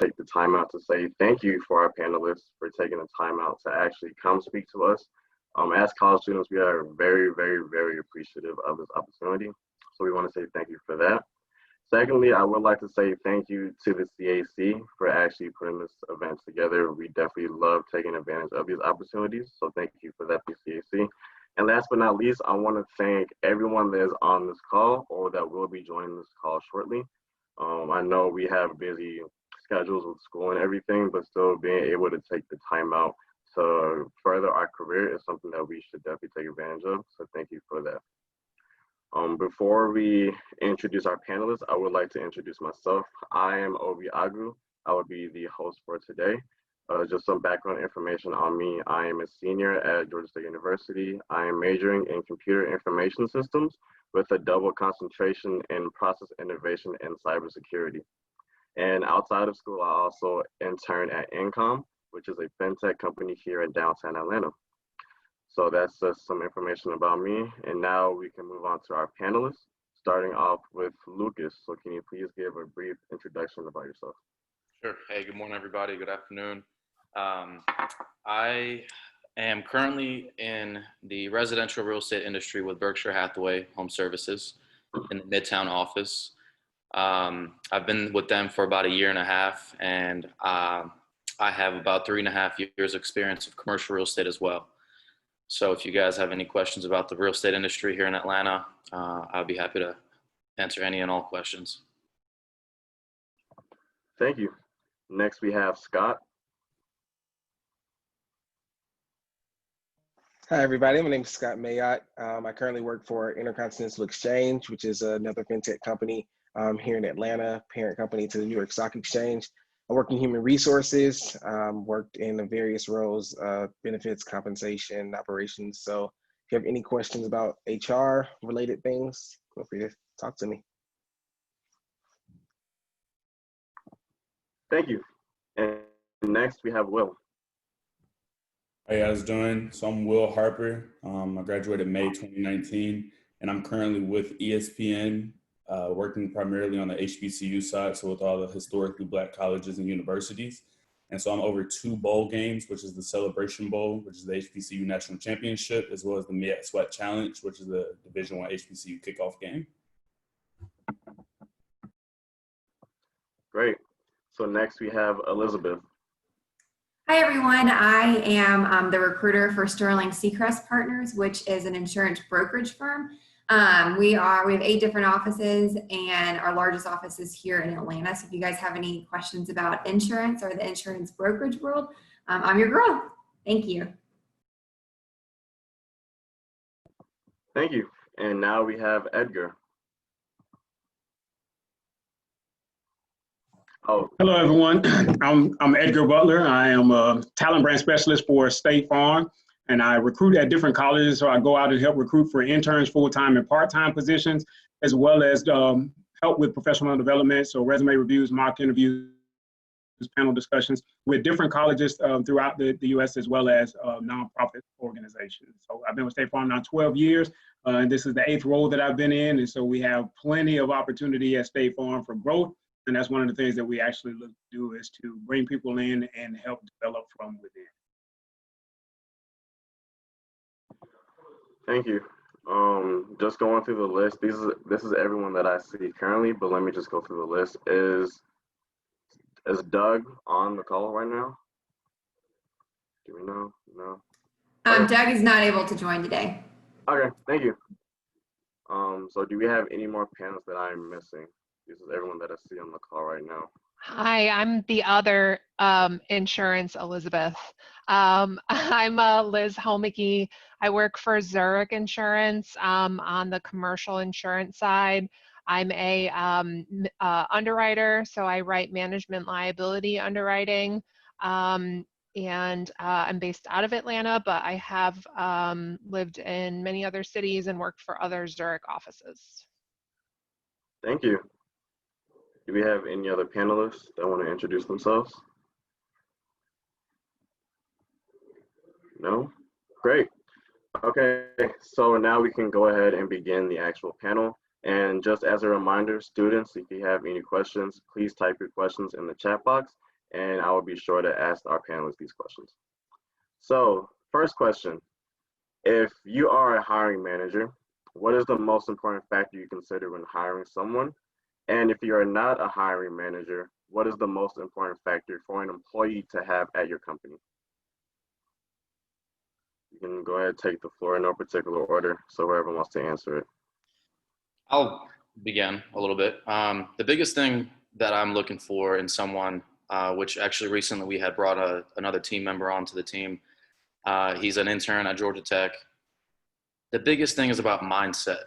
take the time out to say thank you for our panelists for taking the time out to actually come speak to us. As college students, we are very, very, very appreciative of this opportunity. So we want to say thank you for that. Secondly, I would like to say thank you to the CAC for actually putting this event together. We definitely love taking advantage of these opportunities. So thank you for that, CAC. And last but not least, I want to thank everyone that is on this call or that will be joining this call shortly. I know we have busy schedules with school and everything, but still being able to take the time out to further our career is something that we should definitely take advantage of. So thank you for that. Before we introduce our panelists, I would like to introduce myself. I am Obi Agu. I will be the host for today. Just some background information on me. I am a senior at Georgia State University. I am majoring in computer information systems with a double concentration in process innovation and cybersecurity. And outside of school, I also intern at Incom, which is a fintech company here in downtown Atlanta. So that's just some information about me. And now we can move on to our panelists, starting off with Lucas. So can you please give a brief introduction about yourself? Sure. Hey, good morning, everybody. Good afternoon. I am currently in the residential real estate industry with Berkshire Hathaway Home Services in the Midtown office. I've been with them for about 1.5 years, and I have about 3.5 years experience of commercial real estate as well. So if you guys have any questions about the real estate industry here in Atlanta, I'll be happy to answer any and all questions. Thank you. Next, we have Scott. Hi, everybody. My name is Scott Mayott. I currently work for Intercontinental Exchange, which is another fintech company here in Atlanta, parent company to the New York Stock Exchange. I work in human resources, worked in the various roles, benefits, compensation, operations. So if you have any questions about HR related things, feel free to talk to me. Thank you. And next we have Will. How you guys doing? So I'm Will Harper. I graduated May 2019, and I'm currently with ESPN, working primarily on the HBCU side, so with all the historically Black colleges and universities. And so I'm over 2 bowl games, which is the Celebration Bowl, which is the HBCU National Championship, as well as the Mayott Sweat Challenge, which is the Division I HBCU kickoff game. Great. So next we have Elizabeth. Hi, everyone. I am the recruiter for Sterling Seacrest Partners, which is an insurance brokerage firm. We have 8 different offices, and our largest office is here in Atlanta. So if you guys have any questions about insurance or the insurance brokerage world, I'm your girl. Thank you. Thank you. And now we have Edgar. Oh. Hello, everyone. I'm Edgar Butler. I am a talent brand specialist for State Farm, and I recruit at different colleges. So I go out and help recruit for interns, full-time and part-time positions, as well as help with professional development, so resume reviews, mock interviews, panel discussions with different colleges throughout the U.S. as well as nonprofit organizations. So I've been with State Farm now 12 years, and this is the 8th role that I've been in. And so we have plenty of opportunity at State Farm for growth. And that's one of the things that we actually look to do, is to bring people in and help develop from within. Thank you. Just going through the list, this is everyone that I see currently, but let me just go through the list. Is Doug on the call right now? Do we know? No. Okay. Doug is not able to join today. Okay, thank you. So do we have any more panels that I'm missing? This is everyone that I see on the call right now. Hi, I'm the other insurance Elizabeth. I'm Liz Homeke. I work for Zurich Insurance on the commercial insurance side. I'm a underwriter, so I write management liability underwriting. And I'm based out of Atlanta, but I have lived in many other cities and worked for other Zurich offices. Thank you. Do we have any other panelists that want to introduce themselves? No? Great. Okay, so now we can go ahead and begin the actual panel. And just as a reminder, students, if you have any questions, please type your questions in the chat box, and I will be sure to ask our panelists these questions. So, first question, if you are a hiring manager, what is the most important factor you consider when hiring someone? And if you are not a hiring manager, what is the most important factor for an employee to have at your company? You can go ahead and take the floor in no particular order, so whoever wants to answer it. I'll begin a little bit. The biggest thing that I'm looking for in someone, which actually recently we had brought another team member onto the team. He's an intern at Georgia Tech. The biggest thing is about mindset,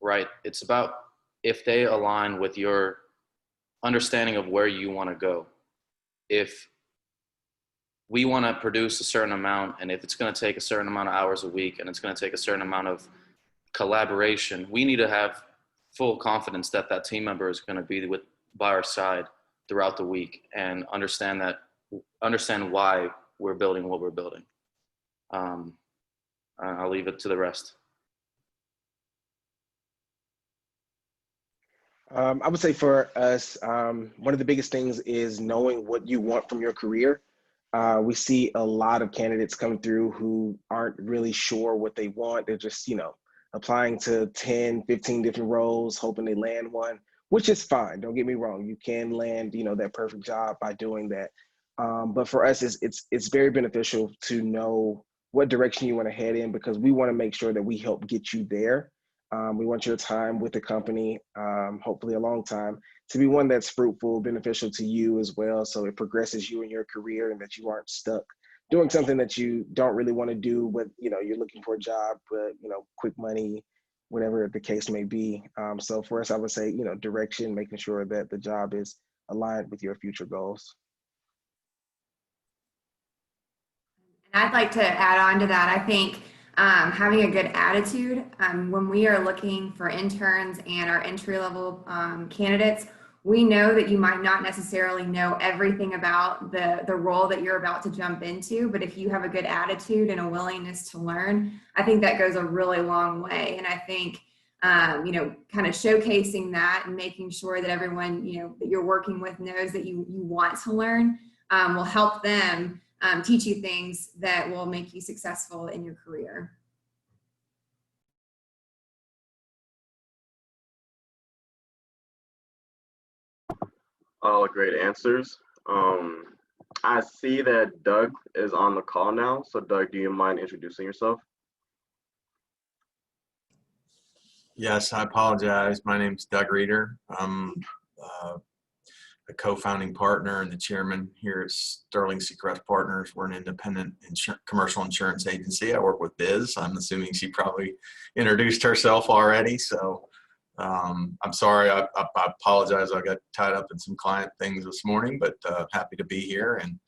right? It's about if they align with your understanding of where you want to go. If we want to produce a certain amount, and if it's going to take a certain amount of hours a week, and it's going to take a certain amount of collaboration, we need to have full confidence that that team member is going to be by our side throughout the week, and understand why we're building what we're building. I'll leave it to the rest. I would say for us, one of the biggest things is knowing what you want from your career. We see a lot of candidates come through who aren't really sure what they want. They're just, applying to 10, 15 different roles, hoping they land one, which is fine. Don't get me wrong. You can land, that perfect job by doing that. But for us, it's very beneficial to know what direction you want to head in, because we want to make sure that we help get you there. We want your time with the company, hopefully a long time, to be one that's fruitful, beneficial to you as well. So it progresses you in your career, and that you aren't stuck doing something that you don't really want to do, but you're looking for a job, but quick money, whatever the case may be. So for us, I would say, direction, making sure that the job is aligned with your future goals. I'd like to add on to that. I think having a good attitude, when we are looking for interns and our entry-level candidates, we know that you might not necessarily know everything about the role that you're about to jump into, but if you have a good attitude and a willingness to learn, I think that goes a really long way. And I think, kind of showcasing that and making sure that everyone, that you're working with knows that you want to learn will help them teach you things that will make you successful in your career. All great answers. I see that Doug is on the call now. So Doug, do you mind introducing yourself? Yes, I apologize. My name's Doug Reeder. I'm a co-founding partner and the chairman here at Sterling Seacrest Partners. We're an independent commercial insurance agency. I work with Biz. I'm assuming she probably introduced herself already. So I'm sorry. I apologize. I got tied up in some client things this morning, but happy to be here. And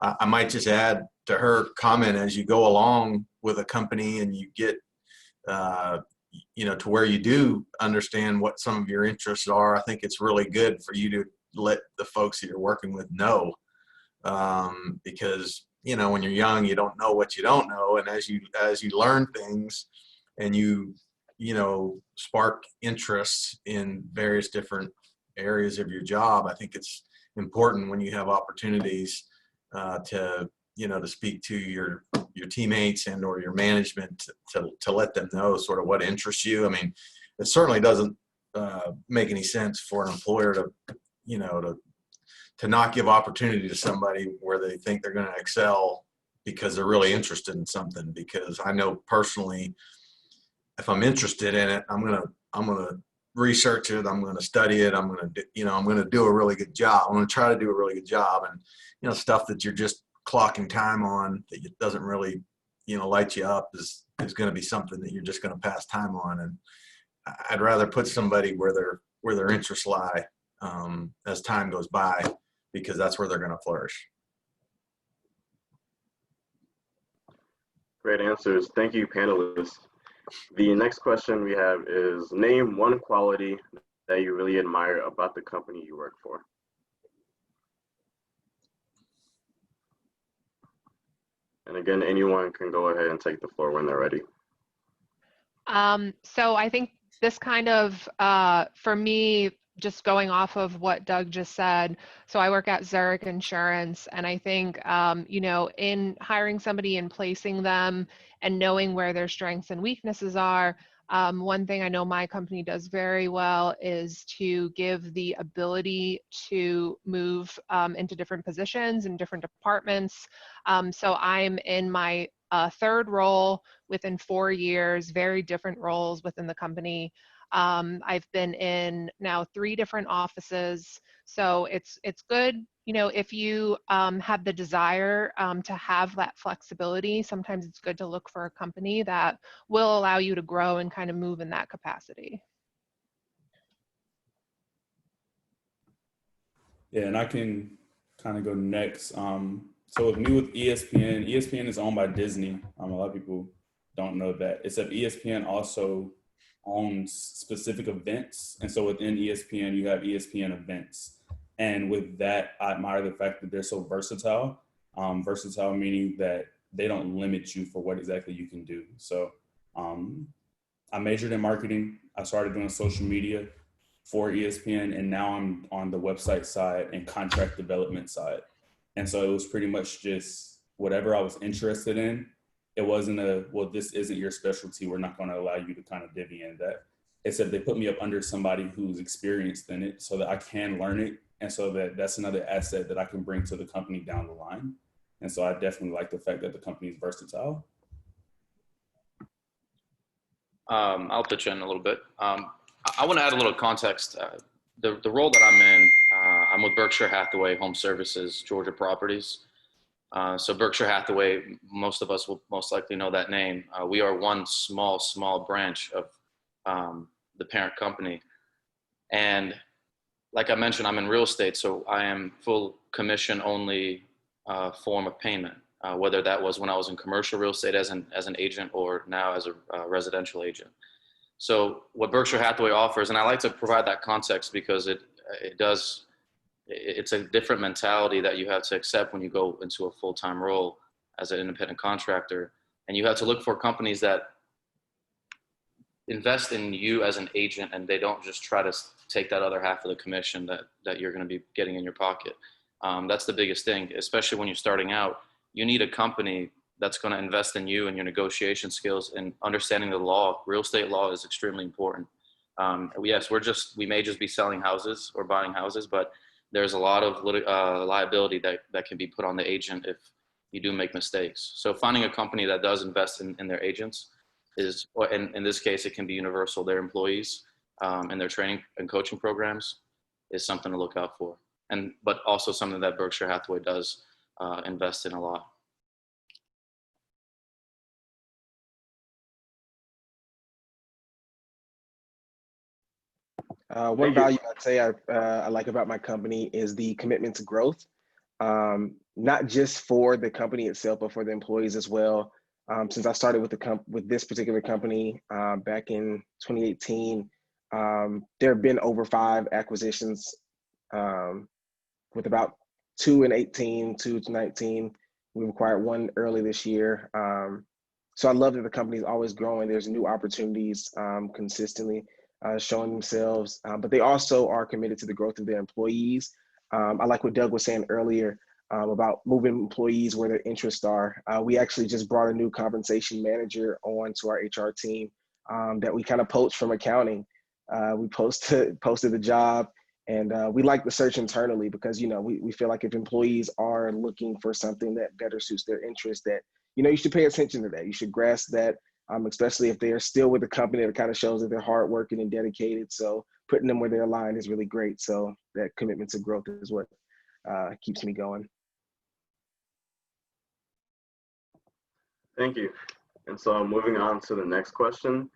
I might just add to her comment, as you go along with a company and you get to where you do understand what some of your interests are, I think it's really good for you to let the folks that you're working with know, because when you're young, you don't know what you don't know, and as you learn things and you spark interest in various different areas of your job, I think it's important when you have opportunities to speak to your teammates and or your management to let them know sort of what interests you. I mean, it certainly doesn't make any sense for an employer to not give opportunity to somebody where they think they're going to excel because they're really interested in something. Because I know personally, if I'm interested in it, I'm gonna research it. I'm gonna study it. I'm gonna do a really good job. I'm gonna try to do a really good job. And stuff that you're just clocking time on that doesn't really light you up is going to be something that you're just going to pass time on. And I'd rather put somebody where their interests lie as time goes by, because that's where they're going to flourish. Great answers. Thank you, panelists. The next question we have is, name one quality that you really admire about the company you work for. And again, anyone can go ahead and take the floor when they're ready. So I think this kind of, for me, just going off of what Doug just said, so I work at Zurich Insurance, and I think, in hiring somebody and placing them and knowing where their strengths and weaknesses are, one thing I know my company does very well is to give the ability to move into different positions and different departments. So I'm in my third role within 4 years, very different roles within the company. I've been in now 3 different offices, so it's good, if you have the desire to have that flexibility. Sometimes it's good to look for a company that will allow you to grow and kind of move in that capacity. Yeah, and I can kind of go next. So with me with ESPN, ESPN is owned by Disney. A lot of people don't know that. Except ESPN also owns specific events. And so within ESPN, you have ESPN events. And with that, I admire the fact that they're so versatile. Versatile meaning that they don't limit you for what exactly you can do. So I majored in marketing. I started doing social media for ESPN, and now I'm on the website side and contract development side. And so it was pretty much just whatever I was interested in. It wasn't this isn't your specialty, we're not going to allow you to kind of divvy in that. Except they put me up under somebody who's experienced in it so that I can learn it. And so that's another asset that I can bring to the company down the line. And so I definitely like the fact that the company is versatile. I'll pitch in a little bit. I want to add a little context. The role that I'm in, I'm with Berkshire Hathaway Home Services, Georgia Properties. So Berkshire Hathaway, most of us will most likely know that name. We are one small branch of the parent company. And like I mentioned, I'm in real estate, so I am full commission only form of payment, whether that was when I was in commercial real estate as an agent or now as a residential agent. So what Berkshire Hathaway offers, and I like to provide that context because it's a different mentality that you have to accept when you go into a full-time role as an independent contractor. And you have to look for companies that invest in you as an agent, and they don't just try to take that other half of the commission that you're going to be getting in your pocket. That's the biggest thing, especially when you're starting out. You need a company that's going to invest in you and your negotiation skills and understanding the law. Real estate law is extremely important. Yes, we may just be selling houses or buying houses, but there's a lot of liability that can be put on the agent if you do make mistakes. So finding a company that does invest in their agents or in this case, it can be universal, their employees and their training and coaching programs is something to look out for. But also something that Berkshire Hathaway does invest in a lot. One value I'd say I like about my company is the commitment to growth, not just for the company itself, but for the employees as well. Since I started with this particular company back in 2018, there have been over 5 acquisitions with about 2 in 18, 2 to 19. We acquired 1 early this year. So I love that the company is always growing. There's new opportunities consistently showing themselves, but they also are committed to the growth of their employees. I like what Doug was saying earlier about moving employees where their interests are. We actually just brought a new compensation manager on to our HR team that we kind of poached from accounting. We posted the job, and we like the search internally because, we feel like if employees are looking for something that better suits their interests, that, you should pay attention to that. You should grasp that. Especially if they're still with the company, that kind of shows that they're hardworking and dedicated. So putting them where they're aligned is really great. So that commitment to growth is what keeps me going. Thank you. And so moving on to the next question.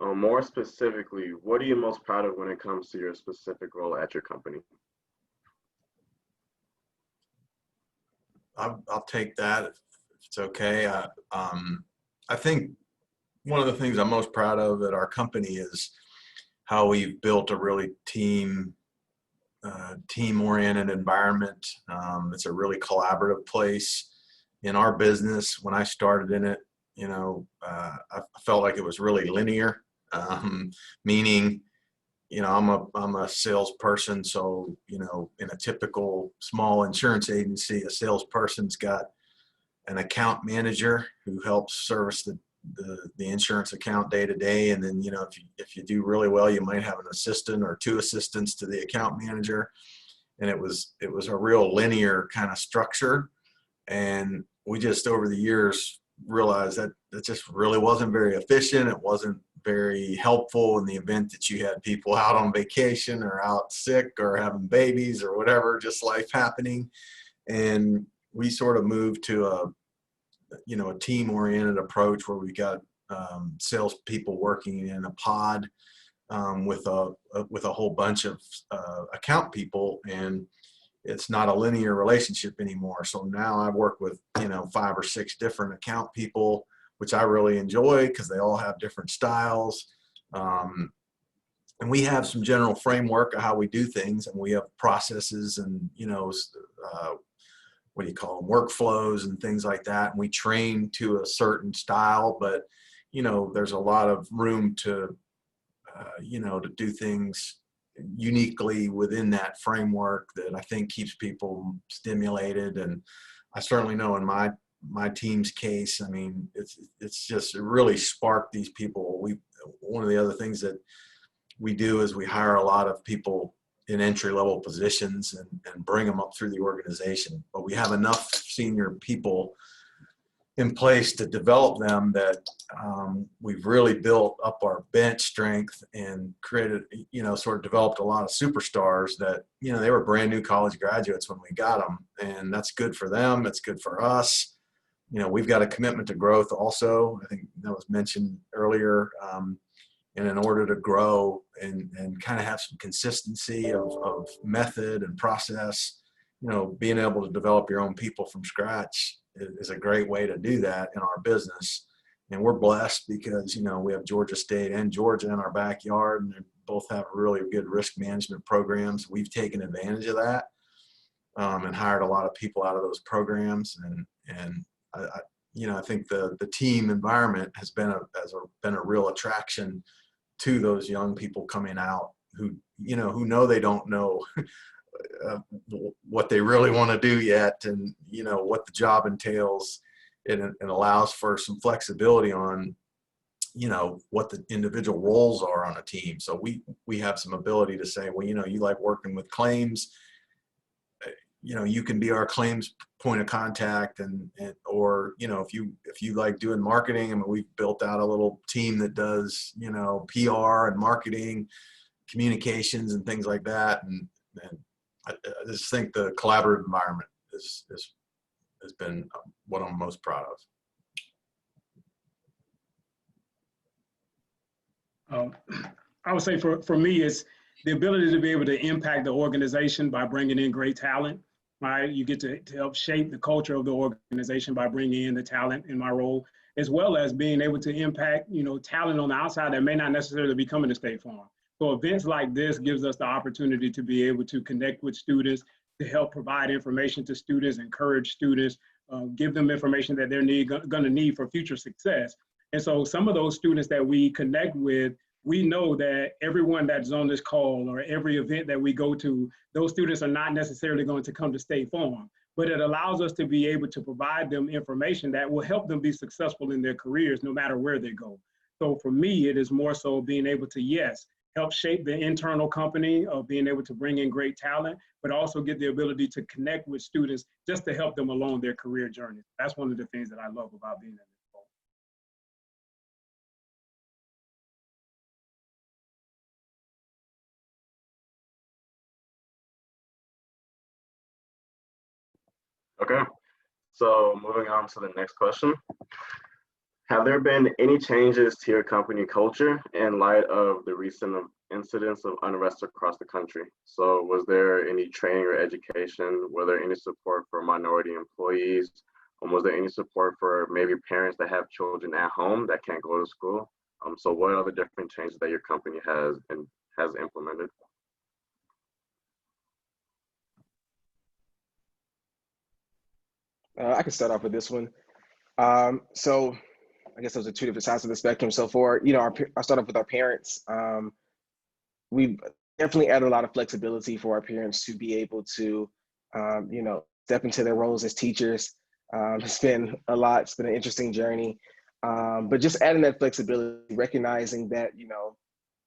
More specifically, what are you most proud of when it comes to your specific role at your company? I'll take that if it's okay. I think one of the things I'm most proud of at our company is how we've built a really team-oriented environment. It's a really collaborative place. In our business, when I started in it, I felt like it was really linear, meaning you know, I'm a salesperson. So, you know, in a typical small insurance agency, a salesperson's got an account manager who helps service the insurance account day to day. And then, you know, if you do really well, you might have an assistant or two assistants to the account manager. And it was a real linear kind of structure. And we just over the years realized that it just really wasn't very efficient. It wasn't very helpful in the event that you had people out on vacation or out sick or having babies or whatever, just life happening. And we sort of moved to a team-oriented approach where we got salespeople working in a pod with a whole bunch of account people, and it's not a linear relationship anymore. So now I work with 5 or 6 different account people, which I really enjoy because they all have different styles. And we have some general framework of how we do things, and we have processes and what do you call them, workflows and things like that. And we train to a certain style, but there's a lot of room to to do things uniquely within that framework that I think keeps people stimulated. And I certainly know in my team's case, I mean, it's just really sparked these people. One of the other things that we do is we hire a lot of people in entry-level positions and bring them up through the organization. But we have enough senior people in place to develop them that we've really built up our bench strength and created, sort of developed a lot of superstars that, they were brand new college graduates when we got them. And that's good for them. It's good for us. We've got a commitment to growth also. I think that was mentioned earlier. And in order to grow and kind of have some consistency of method and process, being able to develop your own people from scratch is a great way to do that in our business. And we're blessed because, we have Georgia State and Georgia in our backyard, and they both have really good risk management programs. We've taken advantage of that and hired a lot of people out of those programs. And I think the team environment has been a real attraction to those young people coming out who know they don't know what they really want to do yet, and what the job entails. It allows for some flexibility on what the individual roles are on a team. So we have some ability to say, well, you like working with claims, you can be our claims point of contact, or if you like doing marketing. I mean, we've built out a little team that does PR and marketing, communications and things like that. And I just think the collaborative environment has been what I'm most proud of. I would say for me, it's the ability to be able to impact the organization by bringing in great talent. Right, you get to help shape the culture of the organization by bringing in the talent in my role, as well as being able to impact, talent on the outside that may not necessarily be coming to State Farm. So events like this gives us the opportunity to be able to connect with students, to help provide information to students, encourage students, give them information that they're going to need for future success. And so some of those students that we connect with, we know that everyone that's on this call or every event that we go to, those students are not necessarily going to come to State Farm, but it allows us to be able to provide them information that will help them be successful in their careers, no matter where they go. So for me, it is more so being able to, yes, help shape the internal company of being able to bring in great talent, but also get the ability to connect with students just to help them along their career journey. That's one of the things that I love about being in this role. Okay, so moving on to the next question. Have there been any changes to your company culture in light of the recent incidents of unrest across the country? So was there any training or education? Were there any support for minority employees? Was there any support for maybe parents that have children at home that can't go to school? So what are the different changes that your company has implemented? I can start off with this one. So I guess those are two different sides of the spectrum. So for, I'll start off with our parents. we've definitely added a lot of flexibility for our parents to be able to, step into their roles as teachers. It's been a lot. It's been an interesting journey. But just adding that flexibility, recognizing that,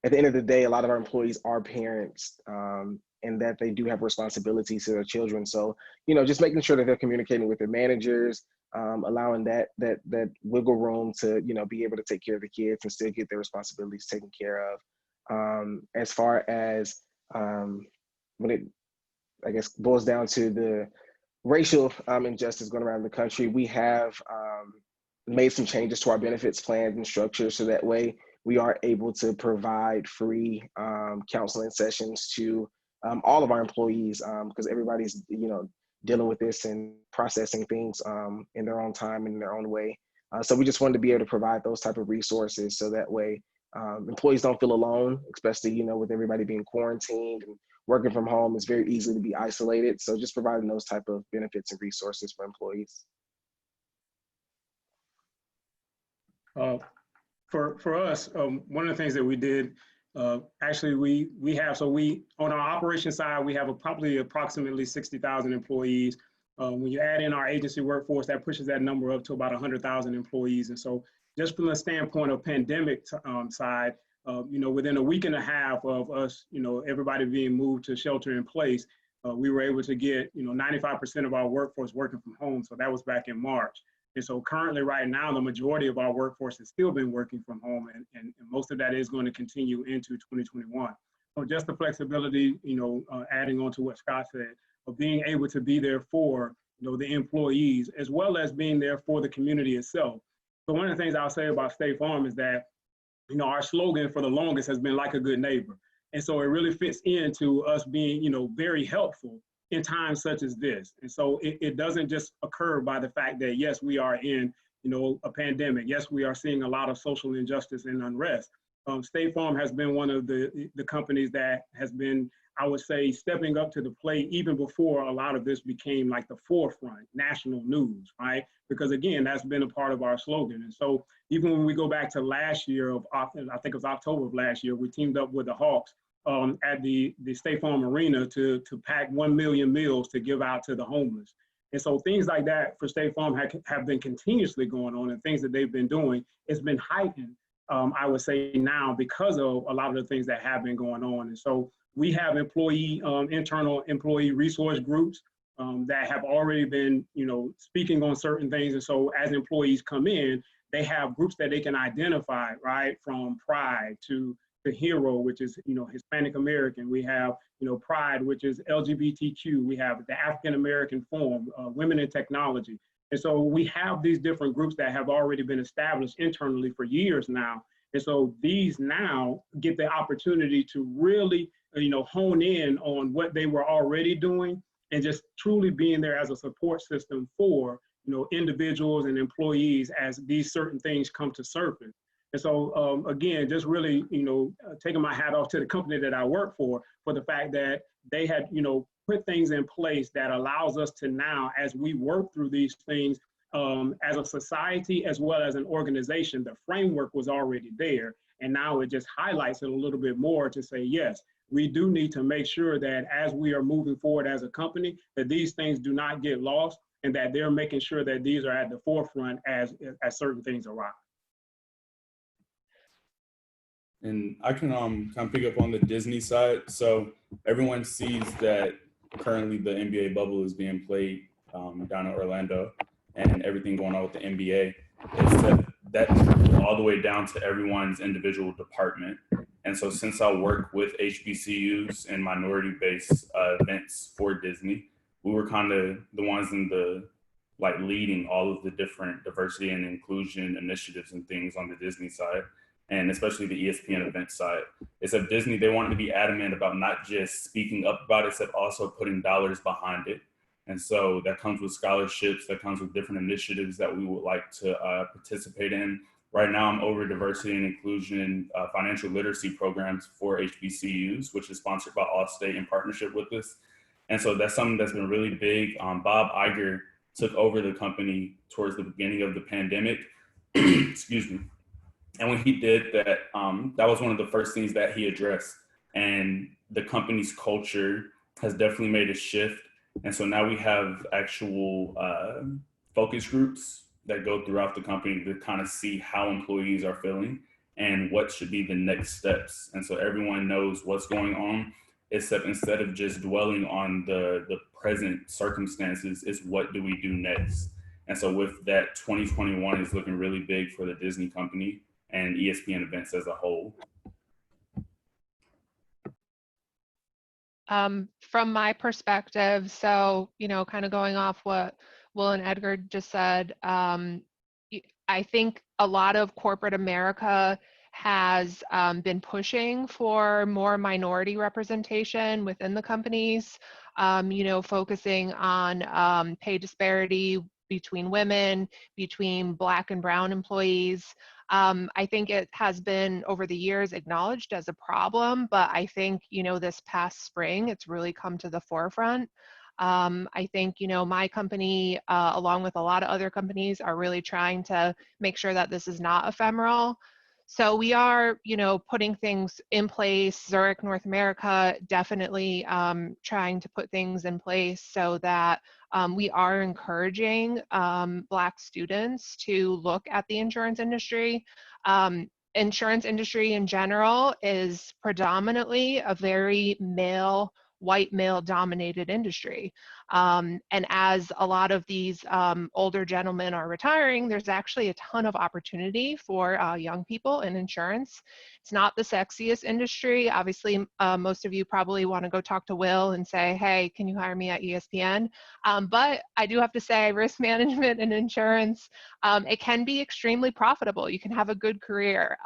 at the end of the day, a lot of our employees are parents, and that they do have responsibilities to their children. So, just making sure that they're communicating with their managers, allowing that wiggle room to, be able to take care of the kids and still get their responsibilities taken care of. As far as when it, I guess, boils down to the racial injustice going around the country, we have made some changes to our benefits plans and structures so that way we are able to provide free counseling sessions to all of our employees, because everybody's dealing with this and processing things in their own time and in their own way. So we just wanted to be able to provide those type of resources so that way employees don't feel alone, especially with everybody being quarantined and working from home. It's very easy to be isolated. So just providing those type of benefits and resources for employees. For us, one of the things that we did, actually, we have, on our operations side, we have probably approximately 60,000 employees. When you add in our agency workforce, that pushes that number up to about 100,000 employees. And so just from the standpoint of pandemic side, within a week and a half of us, everybody being moved to shelter in place, we were able to get, 95% of our workforce working from home. So that was back in March. And so currently right now, the majority of our workforce has still been working from home, and most of that is going to continue into 2021. So just the flexibility, adding on to what Scott said, of being able to be there for, the employees, as well as being there for the community itself. So one of the things I'll say about State Farm is that, our slogan for the longest has been like a good neighbor. And so it really fits into us being, very helpful in times such as this. And so it doesn't just occur by the fact that, yes, we are in, a pandemic. Yes, we are seeing a lot of social injustice and unrest. State Farm has been one of the companies that has been, I would say, stepping up to the plate even before a lot of this became like the forefront, national news, right? Because again, that's been a part of our slogan. And so even when we go back to last year, I think it was October of last year, we teamed up with the Hawks at the State Farm Arena to pack 1 million meals to give out to the homeless. And so things like that for State Farm have been continuously going on, and things that they've been doing, it's been heightened, I would say now, because of a lot of the things that have been going on. And so we have internal employee resource groups that have already been, speaking on certain things. And so as employees come in, they have groups that they can identify, right? From Pride to the HERO, which is, Hispanic American. We have, Pride, which is LGBTQ. We have the African American Forum, Women in Technology. And so we have these different groups that have already been established internally for years now. And so these now get the opportunity to really, hone in on what they were already doing and just truly being there as a support system for, individuals and employees as these certain things come to surface. And so, again, just really, taking my hat off to the company that I work for the fact that they had, put things in place that allows us to now, as we work through these things, as a society, as well as an organization, the framework was already there. And now it just highlights it a little bit more to say, yes, we do need to make sure that as we are moving forward as a company, that these things do not get lost and that they're making sure that these are at the forefront as certain things arise. And I can kind of pick up on the Disney side. So everyone sees that currently the NBA bubble is being played down in Orlando and everything going on with the NBA. Except that all the way down to everyone's individual department. And so since I work with HBCUs and minority-based events for Disney, we were kind of the ones in the leading all of the different diversity and inclusion initiatives and things on the Disney side, and especially the ESPN event side. Except Disney, they wanted to be adamant about not just speaking up about it, except also putting dollars behind it. And so that comes with scholarships, that comes with different initiatives that we would like to participate in. Right now, I'm over diversity and inclusion financial literacy programs for HBCUs, which is sponsored by Allstate in partnership with us. And so that's something that's been really big. Bob Iger took over the company towards the beginning of the pandemic. Excuse me. And when he did that, that was one of the first things that he addressed. and the company's culture has definitely made a shift. And so now we have actual focus groups that go throughout the company to kind of see how employees are feeling and what should be the next steps. And so everyone knows what's going on, except instead of just dwelling on the present circumstances, is what do we do next? And so with that, 2021 is looking really big for the Disney company and ESPN events as a whole. From my perspective, so, kind of going off what Will and Edgar just said, I think a lot of corporate America has been pushing for more minority representation within the companies, focusing on pay disparity between women, between Black and Brown employees. I think it has been over the years acknowledged as a problem, but I think, this past spring, it's really come to the forefront. I think, my company, along with a lot of other companies, are really trying to make sure that this is not ephemeral. So we are, putting things in place. Zurich North America definitely trying to put things in place so that we are encouraging Black students to look at the insurance industry. Insurance industry in general is predominantly a very white male dominated industry. And as a lot of these older gentlemen are retiring, there's actually a ton of opportunity for young people in insurance. It's not the sexiest industry. Obviously, most of you probably want to go talk to Will and say, hey, can you hire me at ESPN? But I do have to say, risk management and insurance, it can be extremely profitable. You can have a good career.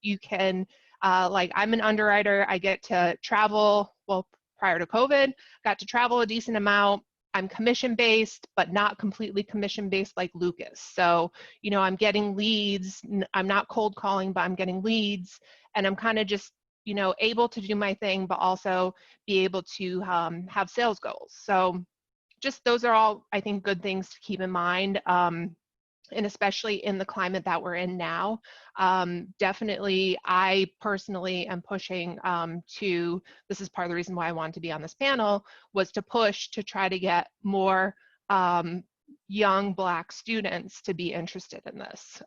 You can, like I'm an underwriter, I get to travel, well, prior to COVID, got to travel a decent amount. I'm commission-based, but not completely commission-based like Lucas. So, I'm getting leads. I'm not cold calling, but I'm getting leads. And I'm kind of just, able to do my thing, but also be able to have sales goals. So just those are all, I think, good things to keep in mind. And especially in the climate that we're in now, definitely I personally am pushing this is part of the reason why I wanted to be on this panel, was to push to try to get more young Black students to be interested in this.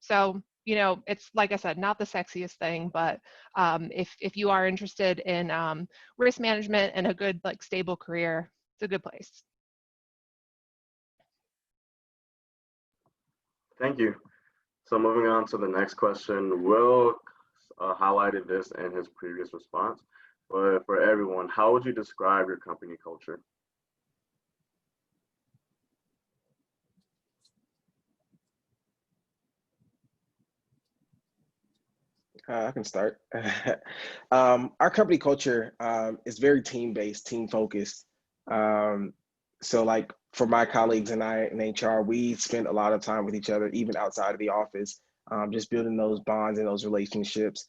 So, it's like I said, not the sexiest thing, but if you are interested in risk management and a good, stable career, it's a good place. Thank you. So moving on to the next question, Will highlighted this in his previous response, but for everyone, how would you describe your company culture? I can start. Our company culture is very team-based, team-focused. So like for my colleagues and I in HR, we spend a lot of time with each other, even outside of the office, just building those bonds and those relationships.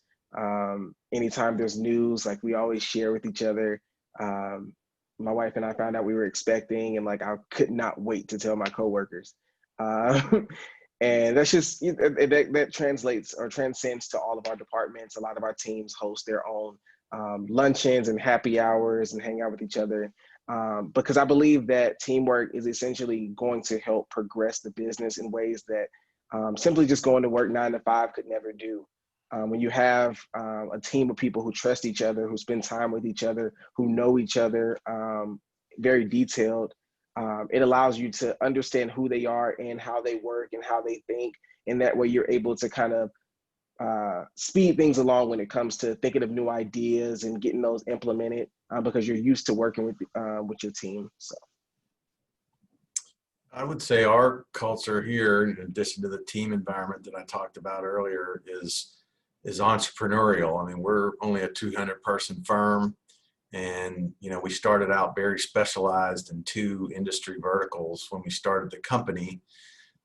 Anytime there's news, we always share with each other. My wife and I found out we were expecting, and I could not wait to tell my coworkers. And that's just, that translates or transcends to all of our departments. A lot of our teams host their own luncheons and happy hours and hang out with each other. Because I believe that teamwork is essentially going to help progress the business in ways that simply just going to work 9 to 5 could never do. When you have a team of people who trust each other, who spend time with each other, who know each other, very detailed, it allows you to understand who they are and how they work and how they think. And that way you're able to kind of speed things along when it comes to thinking of new ideas and getting those implemented because you're used to working with your team. So I would say our culture here, in addition to the team environment that I talked about earlier, is entrepreneurial. I mean, we're only a 200-person firm, and we started out very specialized in 2 industry verticals when we started the company.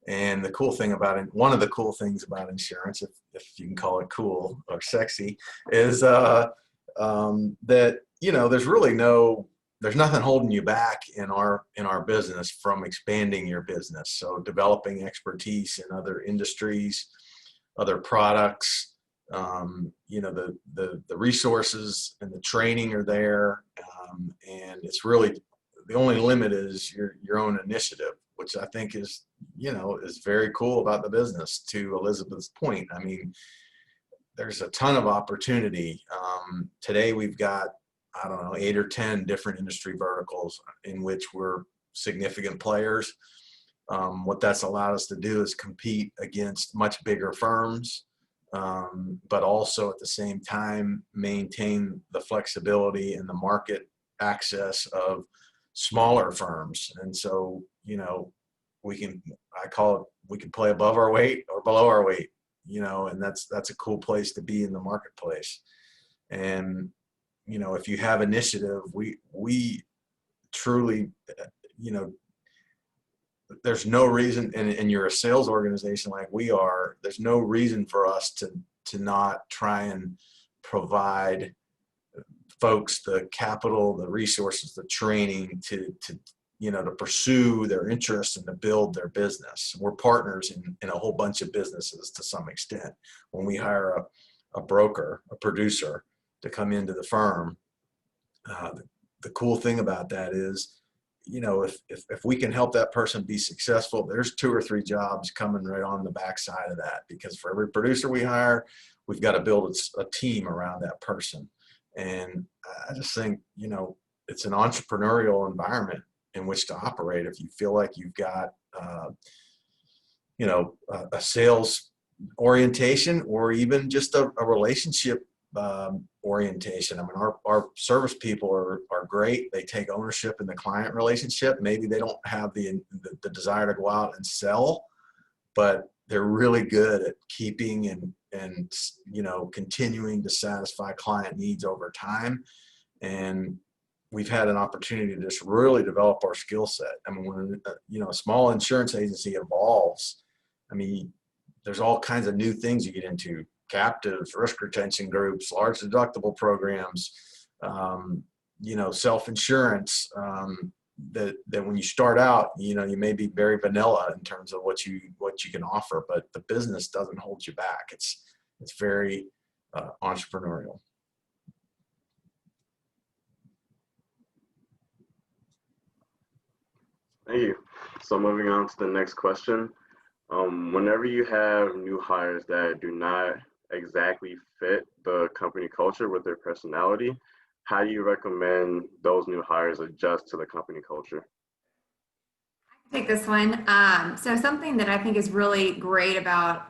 And the cool thing about it, one of the cool things about insurance, if you can call it cool or sexy, is that there's nothing holding you back in our business from expanding your business. So developing expertise in other industries, other products, You know, the resources and the training are there, and it's really the only limit is your own initiative, which I think is, you know, is very cool about the business. To Elizabeth's point, I mean, there's a ton of opportunity. Today we've got, I don't know, 8 or 10 different industry verticals in which we're significant players. What that's allowed us to do is compete against much bigger firms, but also at the same time maintain the flexibility and the market access of smaller firms. And so, you know, we can, I call it, we can play above our weight or below our weight, you know, and that's a cool place to be in the marketplace. And, you know, if you have initiative, we truly, you know, there's no reason, and you're a sales organization like we are, there's no reason for us to not try and provide folks the capital, the resources, the training to you know, to pursue their interests and to build their business. We're partners in a whole bunch of businesses to some extent. When we hire a broker, a producer to come into the firm, the cool thing about that is, you know, if we can help that person be successful, there's 2 or 3 jobs coming right on the backside of that, because for every producer we hire, we've got to build a team around that person. And I just think, you know, it's an entrepreneurial environment in which to operate. If you feel like you've got, you know, a sales orientation or even just a relationship orientation. I mean, our service people are great. They take ownership in the client relationship. Maybe they don't have the desire to go out and sell, but they're really good at keeping and you know, continuing to satisfy client needs over time. And we've had an opportunity to just really develop our skill set. I mean, when you know, a small insurance agency evolves, I mean, there's all kinds of new things you get into: captives, risk retention groups, large deductible programs, you know, self-insurance, that when you start out, you know, you may be very vanilla in terms of what you can offer, but the business doesn't hold you back. It's very entrepreneurial. Thank you. So moving on to the next question. Whenever you have new hires that do not exactly fit the company culture with their personality, how do you recommend those new hires adjust to the company culture? I can take this one. So something that I think is really great about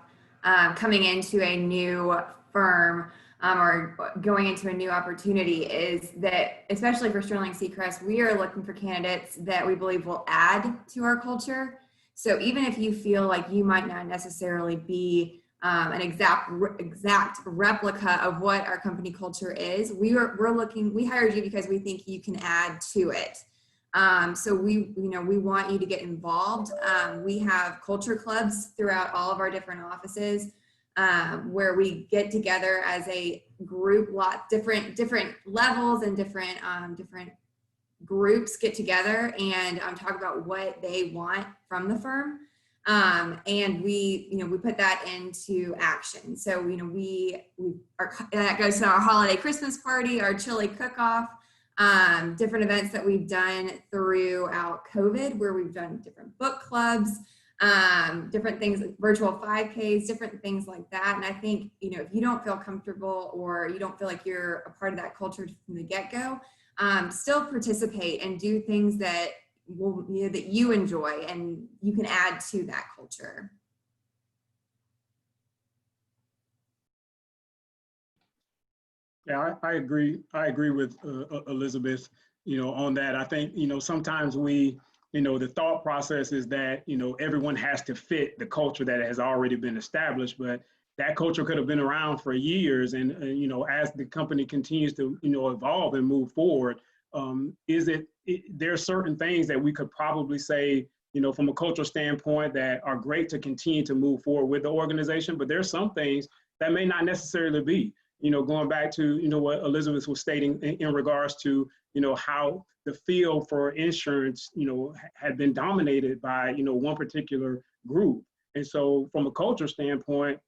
coming into a new firm or going into a new opportunity is that, especially for Sterling Seacrest, we are looking for candidates that we believe will add to our culture. So even if you feel like you might not necessarily be an exact replica of what our company culture is, we hired you because we think you can add to it. So we want you to get involved. We have culture clubs throughout all of our different offices, where we get together as a group, different levels and different groups get together and talk about what they want from the firm. And we put that into action. So, that goes to our holiday Christmas party, our chili cook-off, different events that we've done throughout COVID, where we've done different book clubs, different things, like virtual 5Ks, different things like that. And I think, if you don't feel comfortable or you don't feel like you're a part of that culture from the get-go, still participate and do things that that you enjoy and you can add to that culture. Yeah, I agree. I agree with Elizabeth, on that. I think, sometimes the thought process is that, everyone has to fit the culture that has already been established, but that culture could have been around for years. And, as the company continues to, evolve and move forward, there are certain things that we could probably say, from a cultural standpoint, that are great to continue to move forward with the organization, but there's some things that may not necessarily be. Going back to, what Elizabeth was stating in regards to, how the field for insurance, had been dominated by, one particular group. And so from a culture standpoint,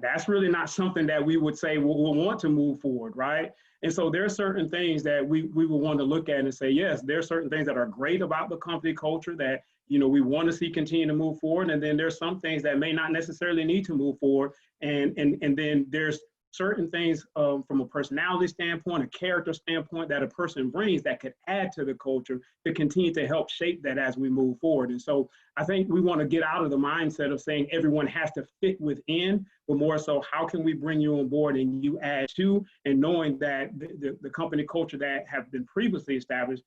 that's really not something that we would say we'll want to move forward, right? And so there are certain things that we would want to look at and say, yes, there are certain things that are great about the company culture that, we want to see continue to move forward. And then there's some things that may not necessarily need to move forward. And then there's certain things from a personality standpoint, a character standpoint that a person brings that could add to the culture to continue to help shape that as we move forward. And so I think we want to get out of the mindset of saying everyone has to fit within, but more so how can we bring you on board and you add to, and knowing that the company culture that have been previously established,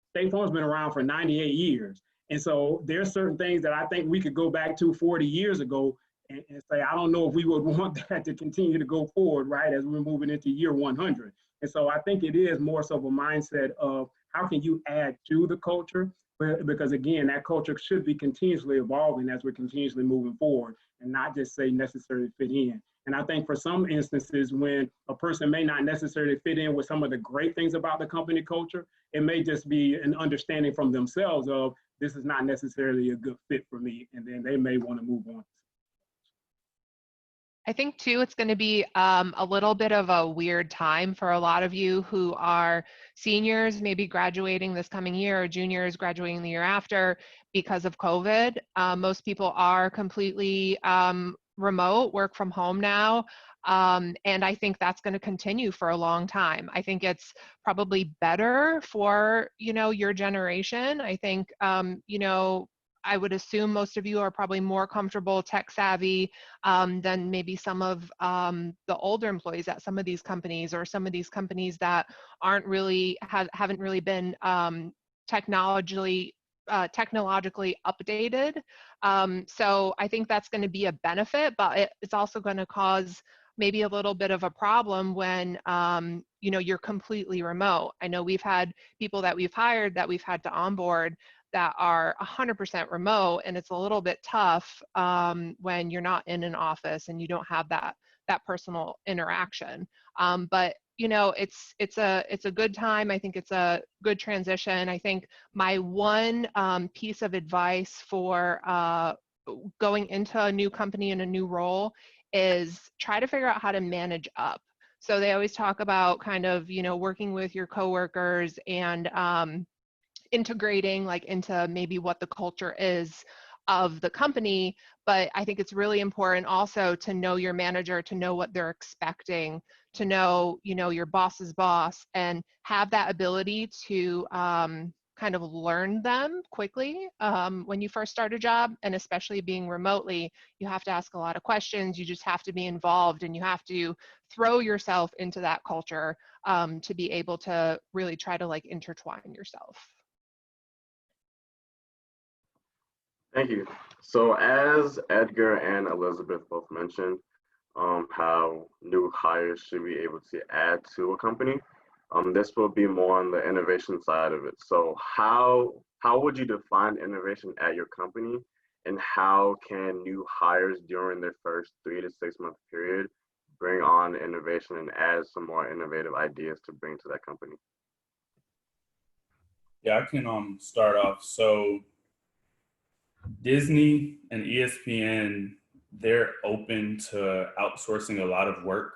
State Farm's been around for 98 years. And so there's certain things that I think we could go back to 40 years ago and say, I don't know if we would want that to continue to go forward, right, as we're moving into year 100. And so I think it is more so of a mindset of how can you add to the culture, because again, that culture should be continuously evolving as we're continuously moving forward and not just say necessarily fit in. And I think for some instances, when a person may not necessarily fit in with some of the great things about the company culture, it may just be an understanding from themselves of this is not necessarily a good fit for me, and then they may want to move on. I think too, it's going to be a little bit of a weird time for a lot of you who are seniors, maybe graduating this coming year, or juniors graduating the year after because of COVID. Most people are completely remote, work from home now. And I think that's going to continue for a long time. I think it's probably better for, your generation. I think, I would assume most of you are probably more comfortable, tech savvy than maybe some of the older employees at some of these companies, or some of these companies that aren't really haven't really been technologically updated. So I think that's going to be a benefit, but it's also going to cause maybe a little bit of a problem when you're completely remote. I know we've had people that we've hired that we've had to onboard that are 100% remote, and it's a little bit tough when you're not in an office and you don't have that personal interaction. But it's a good time. I think it's a good transition. I think my one piece of advice for going into a new company and a new role is try to figure out how to manage up. So they always talk about kind of working with your coworkers and integrating into maybe what the culture is of the company. But I think it's really important also to know your manager, to know what they're expecting, to know, your boss's boss, and have that ability to kind of learn them quickly when you first start a job. And especially being remotely, you have to ask a lot of questions. You just have to be involved, and you have to throw yourself into that culture to be able to really try to intertwine yourself. Thank you. So as Edgar and Elizabeth both mentioned, how new hires should be able to add to a company, this will be more on the innovation side of it. So how would you define innovation at your company, and how can new hires during their first 3 to 6 month period bring on innovation and add some more innovative ideas to bring to that company? Yeah, I can start off. So Disney and ESPN, they're open to outsourcing a lot of work.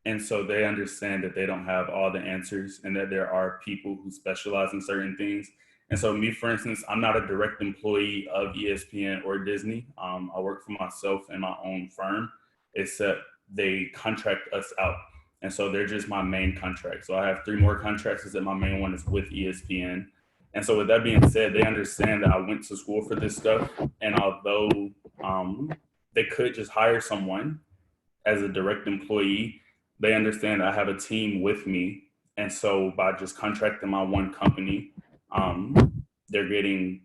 And so they understand that they don't have all the answers, and that there are people who specialize in certain things. And so me, for instance, I'm not a direct employee of ESPN or Disney. I work for myself in my own firm, except they contract us out. And so they're just my main contract. So I have 3 more contracts, and my main one is with ESPN. And so with that being said, they understand that I went to school for this stuff. And although they could just hire someone as a direct employee, they understand I have a team with me. And so by just contracting my one company, they're getting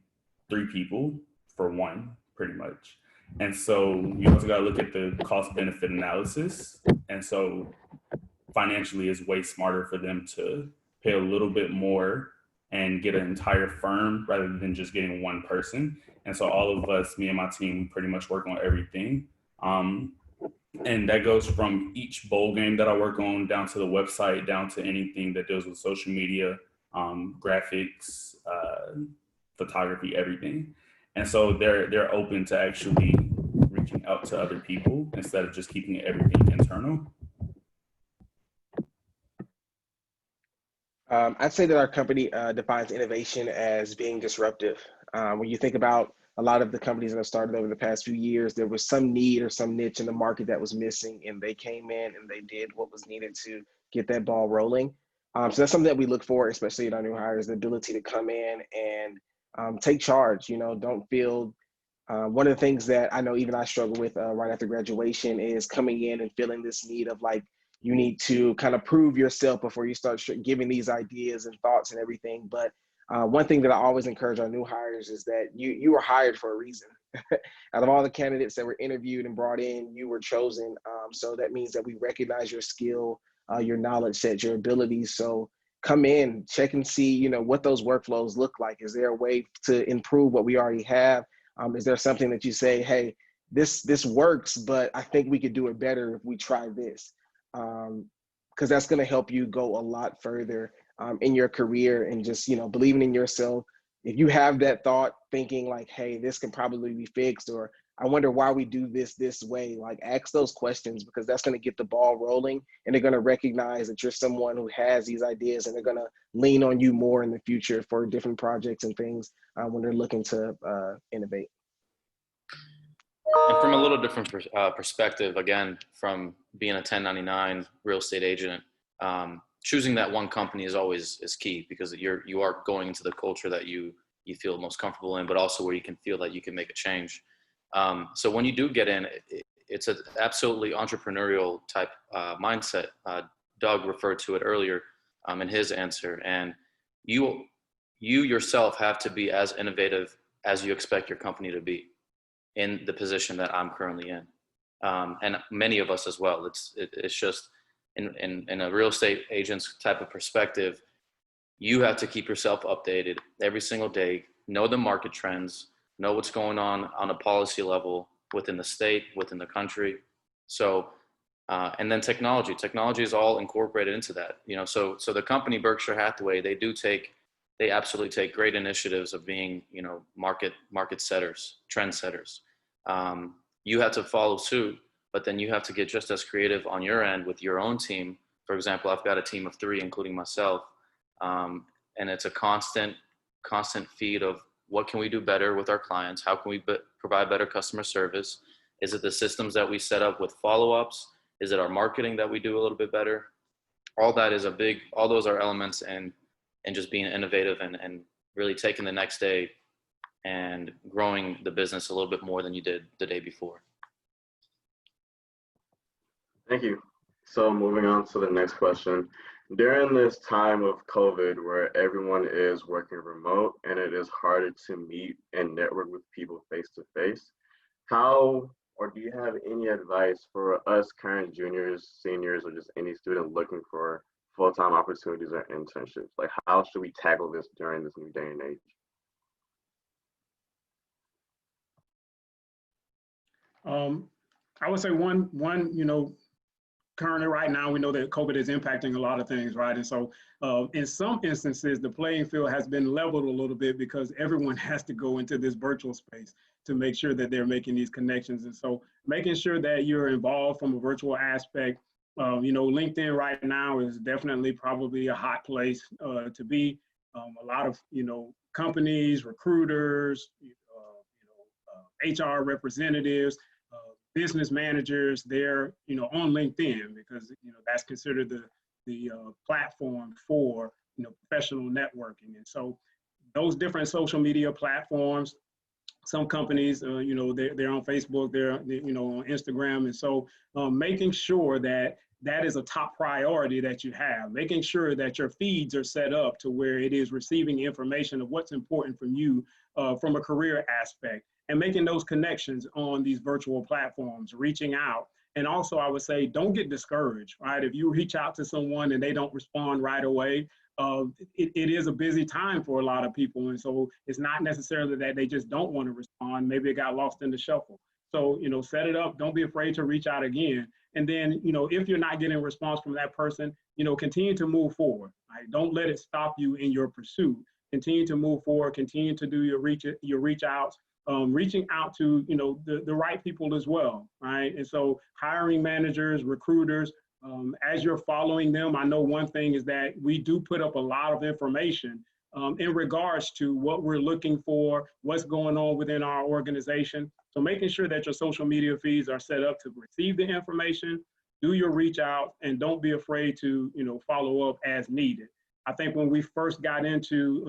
3 people for 1, pretty much. And so you also got to look at the cost benefit analysis. And so financially, it's way smarter for them to pay a little bit more and get an entire firm rather than just getting one person. And so all of us, me and my team, pretty much work on everything. And that goes from each bowl game that I work on, down to the website, down to anything that deals with social media, graphics, photography, everything. And so they're open to actually reaching out to other people instead of just keeping everything internal? I'd say that our company defines innovation as being disruptive. When you think about a lot of the companies that have started over the past few years, there was some need or some niche in the market that was missing, and they came in and they did what was needed to get that ball rolling. So that's something that we look for, especially in our new hires, the ability to come in and take charge. You know, don't feel one of the things that I know even I struggle with right after graduation is coming in and feeling this need of like, you need to kind of prove yourself before you start giving these ideas and thoughts and everything. But one thing that I always encourage our new hires is that you were hired for a reason. Out of all the candidates that were interviewed and brought in, you were chosen. So that means that we recognize your skill, your knowledge set, your abilities. So come in, check and see, you know, what those workflows look like. Is there a way to improve what we already have? Is there something that you say, hey, this works, but I think we could do it better if we try this? Because that's going to help you go a lot further in your career and just, you know, believing in yourself. If you have that thought thinking like, hey, this can probably be fixed, or I wonder why we do this way, like ask those questions, because that's going to get the ball rolling and they're going to recognize that you're someone who has these ideas, and they're going to lean on you more in the future for different projects and things when they're looking to innovate. And from a little different perspective, again, from being a 1099 real estate agent, choosing that one company is key, because you are going into the culture that you feel most comfortable in, but also where you can feel that you can make a change. So when you do get in, it's an absolutely entrepreneurial type mindset. Doug referred to it earlier in his answer, and you yourself have to be as innovative as you expect your company to be in the position that I'm currently in, and many of us as well. It's just in a real estate agent's type of perspective, you have to keep yourself updated every single day, know the market trends, know what's going on a policy level within the state, within the country. So, and then technology is all incorporated into that. You know, so the company Berkshire Hathaway, they absolutely take great initiatives of being, you know, market setters, trend setters. You have to follow suit, but then you have to get just as creative on your end with your own team. For example, I've got a team of 3, including myself. And it's a constant feed of what can we do better with our clients? How can we provide better customer service? Is it the systems that we set up with follow-ups? Is it our marketing that we do a little bit better? All those are elements, and just being innovative and really taking the next day and growing the business a little bit more than you did the day before. Thank you. So moving on to the next question. During this time of COVID, where everyone is working remote and it is harder to meet and network with people face to face, how, or do you have any advice for us current juniors, seniors, or just any student looking for full-time opportunities or internships? Like, how should we tackle this during this new day and age? I would say one, you know, currently right now, we know that COVID is impacting a lot of things, right? And so in some instances, the playing field has been leveled a little bit because everyone has to go into this virtual space to make sure that they're making these connections. And so making sure that you're involved from a virtual aspect. You know, LinkedIn right now is definitely probably a hot place to be. A lot of, you know, companies, recruiters, HR representatives, business managers, they're, you know, on LinkedIn because, you know, that's considered the platform for, you know, professional networking. And so those different social media platforms, some companies, you know, they're on Facebook, they're, you know, on Instagram. And so making sure that that is a top priority that you have, making sure that your feeds are set up to where it is receiving information of what's important from you from a career aspect, and making those connections on these virtual platforms, reaching out. And also I would say, don't get discouraged, right? If you reach out to someone and they don't respond right away, it is a busy time for a lot of people. And so it's not necessarily that they just don't want to respond. Maybe it got lost in the shuffle. So, you know, set it up. Don't be afraid to reach out again. And then, you know, if you're not getting a response from that person, you know, continue to move forward. Right? Don't let it stop you in your pursuit. Continue to move forward. Continue to do your reach outs. reaching out to, the right people as well, right? And so hiring managers, recruiters, as you're following them, I know one thing is that we do put up a lot of information in regards to what we're looking for, what's going on within our organization. So making sure that your social media feeds are set up to receive the information, do your reach out, and don't be afraid to, follow up as needed. I think when we first got into,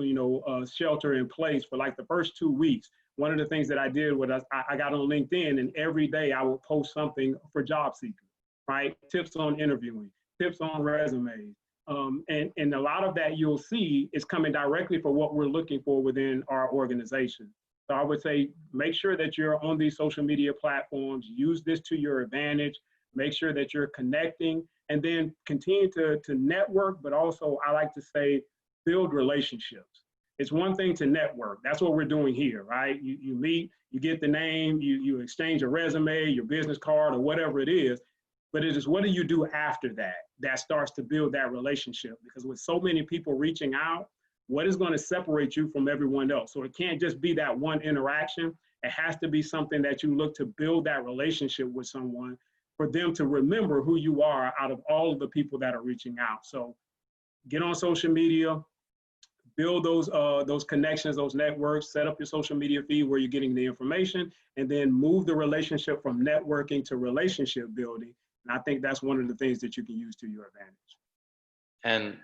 shelter in place for like the first 2 weeks, one of the things that I did was I got on LinkedIn, and every day I would post something for job seekers, right? Tips on interviewing, tips on resumes. And a lot of that you'll see is coming directly for what we're looking for within our organization. So I would say, make sure that you're on these social media platforms, use this to your advantage, make sure that you're connecting, and then continue to network, but also I like to say, build relationships. It's one thing to network. That's what we're doing here, right? You meet, you get the name, you exchange a resume, your business card, or whatever it is. But it is, what do you do after that? That starts to build that relationship. Because with so many people reaching out, what is going to separate you from everyone else? So it can't just be that one interaction. It has to be something that you look to build that relationship with someone for them to remember who you are out of all of the people that are reaching out. So get on social media, build those connections, those networks, set up your social media feed where you're getting the information, and then move the relationship from networking to relationship building. And I think that's one of the things that you can use to your advantage. And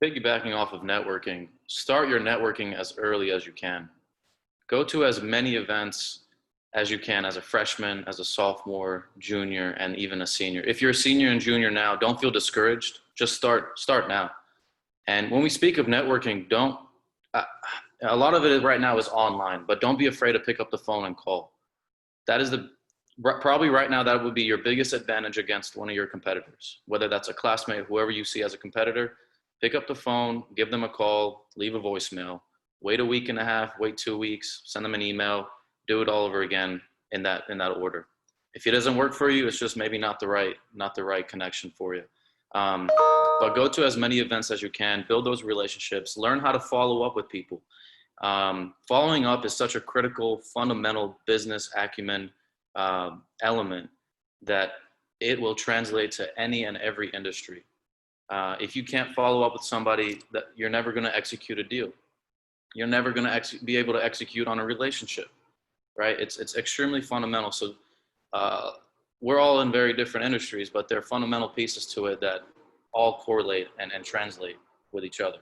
piggybacking off of networking, start your networking as early as you can. Go to as many events as you can as a freshman, as a sophomore, junior, and even a senior. If you're a senior and junior now, don't feel discouraged. Just start now. And when we speak of networking, a lot of it right now is online, but don't be afraid to pick up the phone and call. That is probably right now, that would be your biggest advantage against one of your competitors, whether that's a classmate, whoever you see as a competitor. Pick up the phone, give them a call, leave a voicemail, wait a week and a half, wait 2 weeks, send them an email, do it all over again in that order. If it doesn't work for you, it's just maybe not the right connection for you. But go to as many events as you can, build those relationships, learn how to follow up with people. Following up is such a critical, fundamental business acumen element that it will translate to any and every industry. If you can't follow up with somebody, that you're never going to execute a deal. You're never going to be able to execute on a relationship, right? It's extremely fundamental. So we're all in very different industries, but there are fundamental pieces to it that all correlate and translate with each other.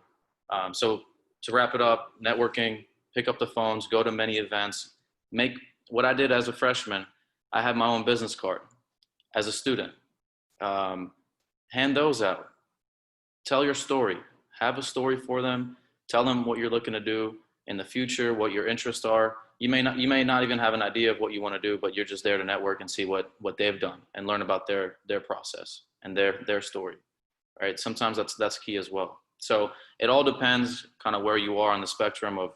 So to wrap it up, networking, pick up the phones, go to many events. Make what I did as a freshman. I have my own business card. As a student, hand those out. Tell your story. Have a story for them. Tell them what you're looking to do in the future, what your interests are. You may not even have an idea of what you want to do, but you're just there to network and see what they've done and learn about their process and their story. Right? Sometimes that's key as well. So it all depends kind of where you are on the spectrum of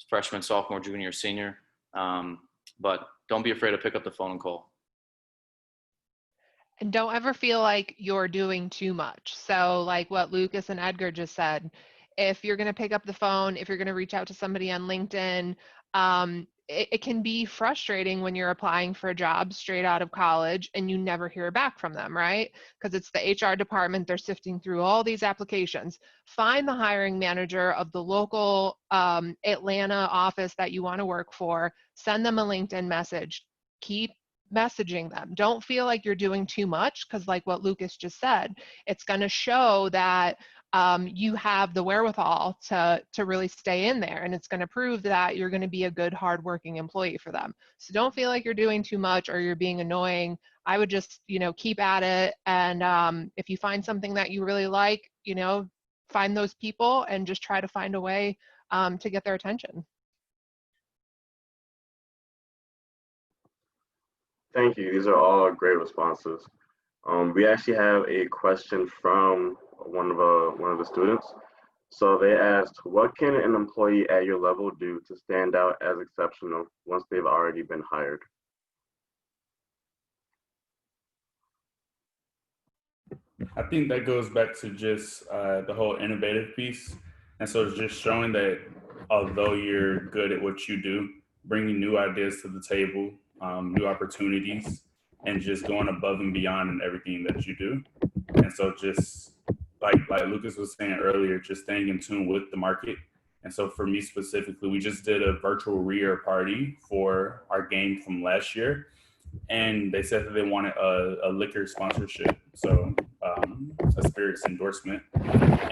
freshman, sophomore, junior, senior. But don't be afraid to pick up the phone and call. And don't ever feel like you're doing too much. So like what Lucas and Edgar just said, if you're going to pick up the phone, if you're going to reach out to somebody on LinkedIn, it can be frustrating when you're applying for a job straight out of college and you never hear back from them, right? Because it's the HR department, they're sifting through all these applications. Find the hiring manager of the local Atlanta office that you want to work for, send them a LinkedIn message, keep messaging them. Don't feel like you're doing too much, because like what Lucas just said, it's going to show that you have the wherewithal to really stay in there, and it's going to prove that you're going to be a good, hardworking employee for them. So don't feel like you're doing too much or you're being annoying. I would just, keep at it. And if you find something that you really like, find those people and just try to find a way to get their attention. Thank you. These are all great responses. We actually have a question from one of the students. So they asked, what can an employee at your level do to stand out as exceptional once they've already been hired? I think that goes back to just the whole innovative piece. And so it's just showing that although you're good at what you do, bringing new ideas to the table, new opportunities, and just going above and beyond in everything that you do. And so just like Lucas was saying earlier, just staying in tune with the market. And so for me specifically, we just did a virtual re-air party for our game from last year. And they said that they wanted a liquor sponsorship, so a spirits endorsement.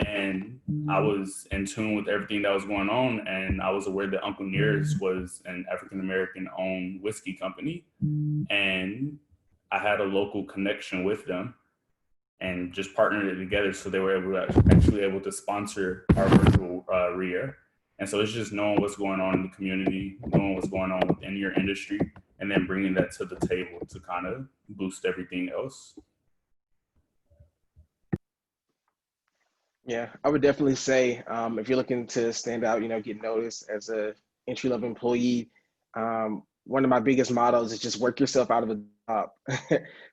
And I was in tune with everything that was going on, and I was aware that Uncle Nearest was an African-American owned whiskey company. And I had a local connection with them and just partnered it together, so they were actually able to sponsor our virtual RIA. And so it's just knowing what's going on in the community, knowing what's going on within your industry, and then bringing that to the table to kind of boost everything else. Yeah, I would definitely say if you're looking to stand out, get noticed as a entry-level employee, one of my biggest mottos is just work yourself out of a job.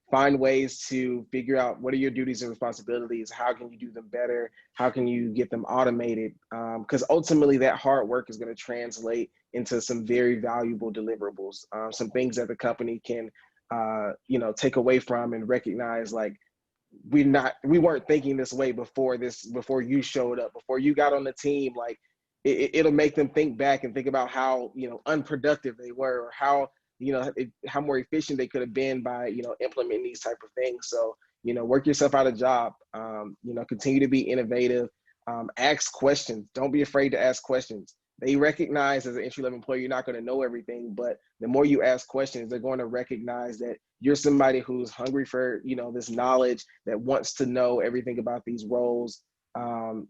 Find ways to figure out what are your duties and responsibilities. How can you do them better? How can you get them automated? Because ultimately that hard work is going to translate into some very valuable deliverables, some things that the company can, take away from and recognize, like, we weren't thinking this way before you showed up, before you got on the team. Like it'll make them think back and think about how, unproductive they were, or how, how more efficient they could have been by, implementing these type of things. So, work yourself out a job, continue to be innovative, ask questions. Don't be afraid to ask questions. They recognize as an entry-level employee, you're not going to know everything, but the more you ask questions, they're going to recognize that you're somebody who's hungry for, this knowledge, that wants to know everything about these roles.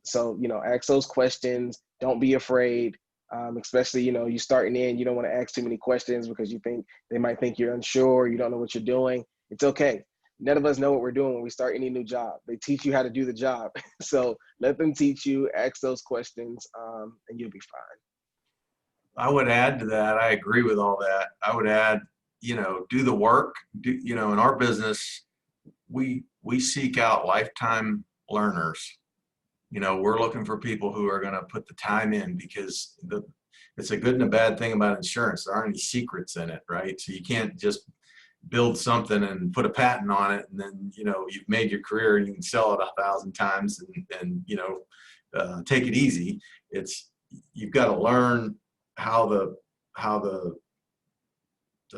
So, ask those questions. Don't be afraid, especially, you starting in, you don't want to ask too many questions because they might think you're unsure, you don't know what you're doing. It's okay. None of us know what we're doing when we start any new job. They teach you how to do the job. So let them teach you, ask those questions, and you'll be fine. I would add to that. I agree with all that. I would add, do the work. In our business, we seek out lifetime learners. We're looking for people who are going to put the time in, because it's a good and a bad thing about insurance. There aren't any secrets in it, right? So you can't just build something and put a patent on it, and then you've made your career and you can sell it 1,000 times and take it easy. You've got to learn how the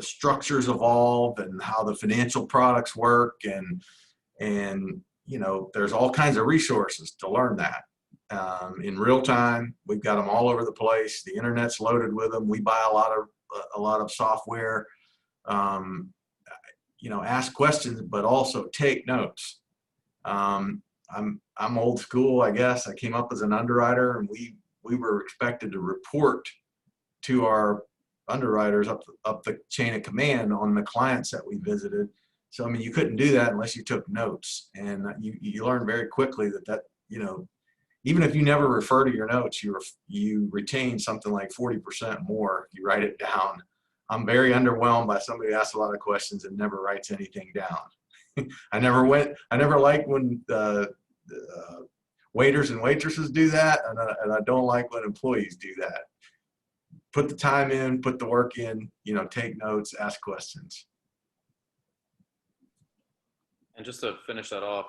structures evolve and how the financial products work, and there's all kinds of resources to learn that in real time. We've got them all over the place. The internet's loaded with them. We buy a lot of software. Ask questions, but also take notes. I'm old school, I guess. I came up as an underwriter, and we were expected to report to our underwriters up the chain of command on the clients that we visited. So, you couldn't do that unless you took notes, and you learn very quickly that even if you never refer to your notes, you retain something like 40% more if you write it down. I'm very underwhelmed by somebody who asks a lot of questions and never writes anything down. I never liked when waiters and waitresses do that, and I don't like when employees do that. Put the time in, put the work in, take notes, ask questions. And just to finish that off,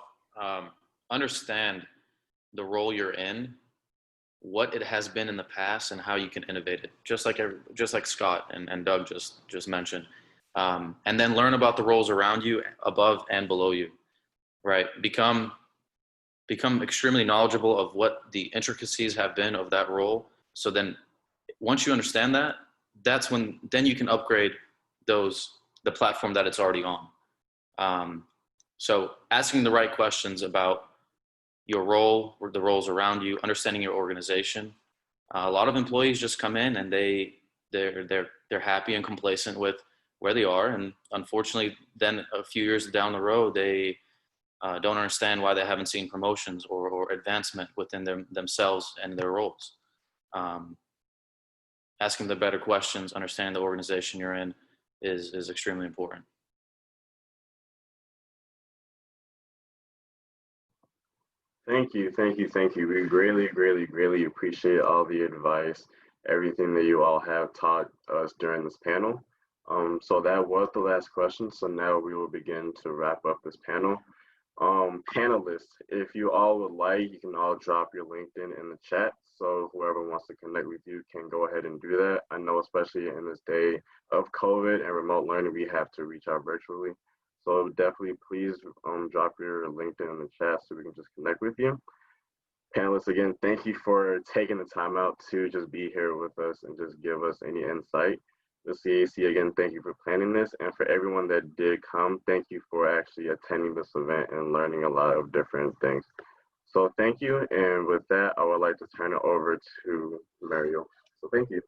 understand the role you're in, what it has been in the past, and how you can innovate it. Just like Scott and Doug just mentioned, and then learn about the roles around you, above and below you. Right? Become extremely knowledgeable of what the intricacies have been of that role. So then, once you understand that, that's when then you can upgrade the platform that it's already on. So asking the right questions about your role, or the roles around you, understanding your organization. A lot of employees just come in and they're happy and complacent with where they are, and unfortunately, then a few years down the road, they don't understand why they haven't seen promotions or advancement within themselves and their roles. Asking the better questions, understanding the organization you're in is extremely important. Thank you. We greatly appreciate all the advice. everything that you all have taught us during this panel. So that was the last question. So now we will begin to wrap up this panel. Panelists, if you all would like, you can all drop your LinkedIn in the chat. So whoever wants to connect with you can go ahead and do that. I know especially in this day of COVID and remote learning, we have to reach out virtually. So definitely please drop your LinkedIn in the chat so we can just connect with you. Panelists, again, thank you for taking the time out to just be here with us and just give us any insight. The CAC, again, thank you for planning this. And for everyone that did come, thank you for actually attending this event and learning a lot of different things. So thank you. And with that, I would like to turn it over to Mario. So thank you.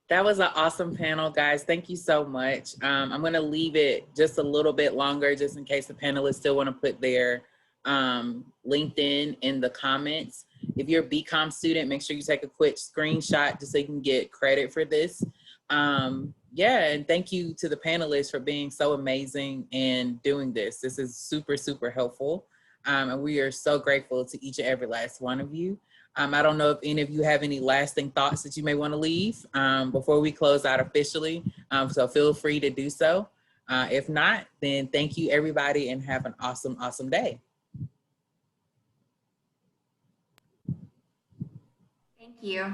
That was an awesome panel, guys. Thank you so much. I'm going to leave it just a little bit longer, just in case the panelists still want to put their LinkedIn in the comments. If you're a BCom student, make sure you take a quick screenshot just so you can get credit for this. Yeah, and thank you to the panelists for being so amazing and doing this. This is super, super helpful. And we are so grateful to each and every last one of you. I don't know if any of you have any lasting thoughts that you may want to leave before we close out officially. So feel free to do so. If not, then thank you everybody and have an awesome, awesome day. Thank you.